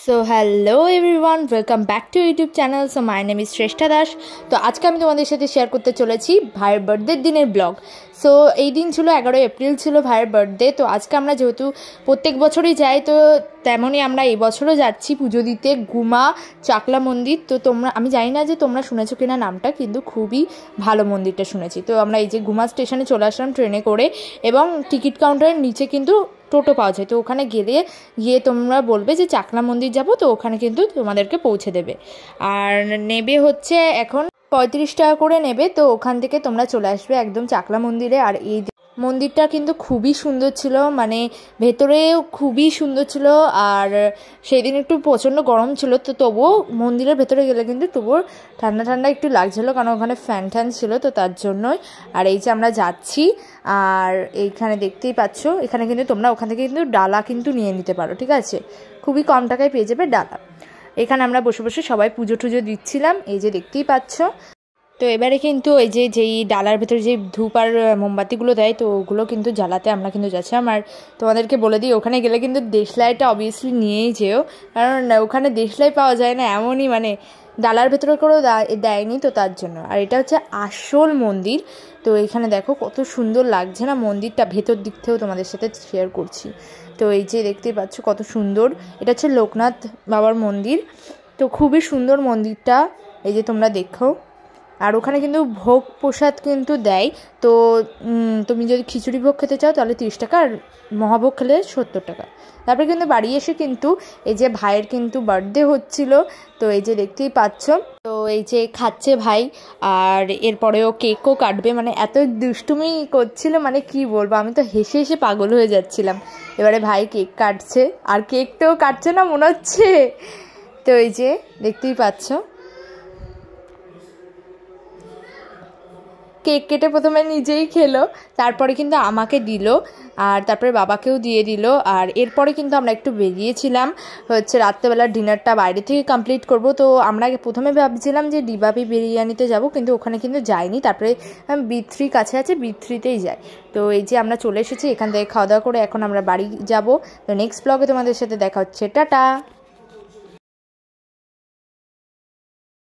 So hello everyone, welcome back to YouTube channel. So my name is Shreshtha Das. তো আজকে আমি তোমাদের সাথে শেয়ার করতে চলেছি ভাইয়ের বার্থডের দিনের ব্লগ। সো এই দিন ছিল 11 এপ্রিল ছিল ভাইয়ের বার্থডে। তো আজকে আমরা যেহেতু প্রত্যেক বছরই যাই, তো তেমনই আমরা এই বছরও যাচ্ছি পুজো দিতে গুমা চাকলা মন্দির। তো আমি জানি না যে তোমরা শুনেছো কিনা নামটা, কিন্তু খুবই ভালো মন্দিরটা শুনেছি। তো আমরা এই যে গুমা স্টেশনে চলে আসলাম ট্রেনে করে, এবং টিকিট কাউন্টারের নিচে কিন্তু টোটো পাওয়া যায়। তো ওখানে গিয়ে তোমরা বলবে যে চাকলা মন্দির যাব, তো ওখানে কিন্তু তোমাদেরকে পৌঁছে দেবে। আর নেবে হচ্ছে এখন 35 টাকা করে নেবে। তো ওখান থেকে তোমরা চলে আসবে একদম চাকলা মন্দিরে। আর এই মন্দিরটা কিন্তু খুবই সুন্দর ছিল, মানে ভেতরেও খুবই সুন্দর ছিল। আর সেই দিন একটু প্রচণ্ড গরম ছিল, তো তবুও মন্দিরের ভেতরে গেলে কিন্তু তবুও ঠান্ডা ঠান্ডা একটু লাগছিলো, কারণ ওখানে ফ্যান ট্যান ছিল, তো তার জন্যই। আর এই যে আমরা যাচ্ছি, আর এইখানে দেখতেই পাচ্ছ, এখানে কিন্তু তোমরা ওখান থেকে কিন্তু ডালা কিন্তু নিয়ে নিতে পারো, ঠিক আছে? খুবই কম টাকায় পেয়ে যাবে ডালা। এখানে আমরা বসে বসে সবাই পুজো টুজো দিচ্ছিলাম, এই যে দেখতেই পাচ্ছ। তো এবারে কিন্তু এই যেই ডালার ভেতরে যে ধূপ আর মোমবাতিগুলো দেয়, তো ওগুলো কিন্তু জ্বালাতে আমরা কিন্তু যাচ্ছিলাম। আর তোমাদেরকে বলে দিই, ওখানে গেলে কিন্তু দেশলাইটা অবভিয়াসলি নিয়েই যেও, কারণ ওখানে দেশলাই পাওয়া যায় না এমনই, মানে ডালার ভেতরে করেও দেয়নি, তো তার জন্য। আর এটা হচ্ছে আসল মন্দির। তো এখানে দেখো কত সুন্দর লাগছে না মন্দিরটা, ভেতর দিক থেকেও তোমাদের সাথে শেয়ার করছি। তো এই যে দেখতেই পাচ্ছ কত সুন্দর, এটা হচ্ছে লোকনাথ বাবার মন্দির। তো খুবই সুন্দর মন্দিরটা, এই যে তোমরা দেখো। আর ওখানে কিন্তু ভোগ প্রসাদ কিন্তু দেয়। তো তুমি যদি খিচুড়ি ভোগ খেতে চাও তাহলে 30 টাকা, আর মহাভোগ খেলে 70 টাকা। তারপরে কিন্তু বাড়ি এসে কিন্তু এই যে ভাইয়ের কিন্তু বার্থডে হচ্ছিল, তো এই যে দেখতেই পাচ্ছ। তো এই যে খাচ্ছে ভাই, আর এরপরেও কেকও কাটবে, মানে এত দুষ্টুমি করছিল, মানে কি বলবো, আমি তো হেসে হেসে পাগল হয়ে যাচ্ছিলাম। এবারে ভাই কেক কাটছে, আর কেকটাও কাটছে না মনে হচ্ছে। তো এই যে দেখতেই পাচ্ছ, কেক কেটে প্রথমে নিজেই খেলো, তারপরে কিন্তু আমাকে দিল, আর তারপরে বাবাকেও দিয়ে দিল। আর এরপরে কিন্তু আমরা একটু বেরিয়েছিলাম হচ্ছে রাত্রেবেলার ডিনারটা বাইরে থেকে কমপ্লিট করব। তো আমরা প্রথমে ভাবছিলাম যে ডিবাবি বিরিয়ানিতে যাব, কিন্তু ওখানে কিন্তু যাইনি। তারপরে B3 কাছে আছে, B3তেই যাই। তো এই যে আমরা চলে এসেছি, এখান থেকে খাওয়া দাওয়া করে এখন আমরা বাড়ি যাব। তো নেক্সট ব্লগে তোমাদের সাথে দেখা হচ্ছে, টাটা।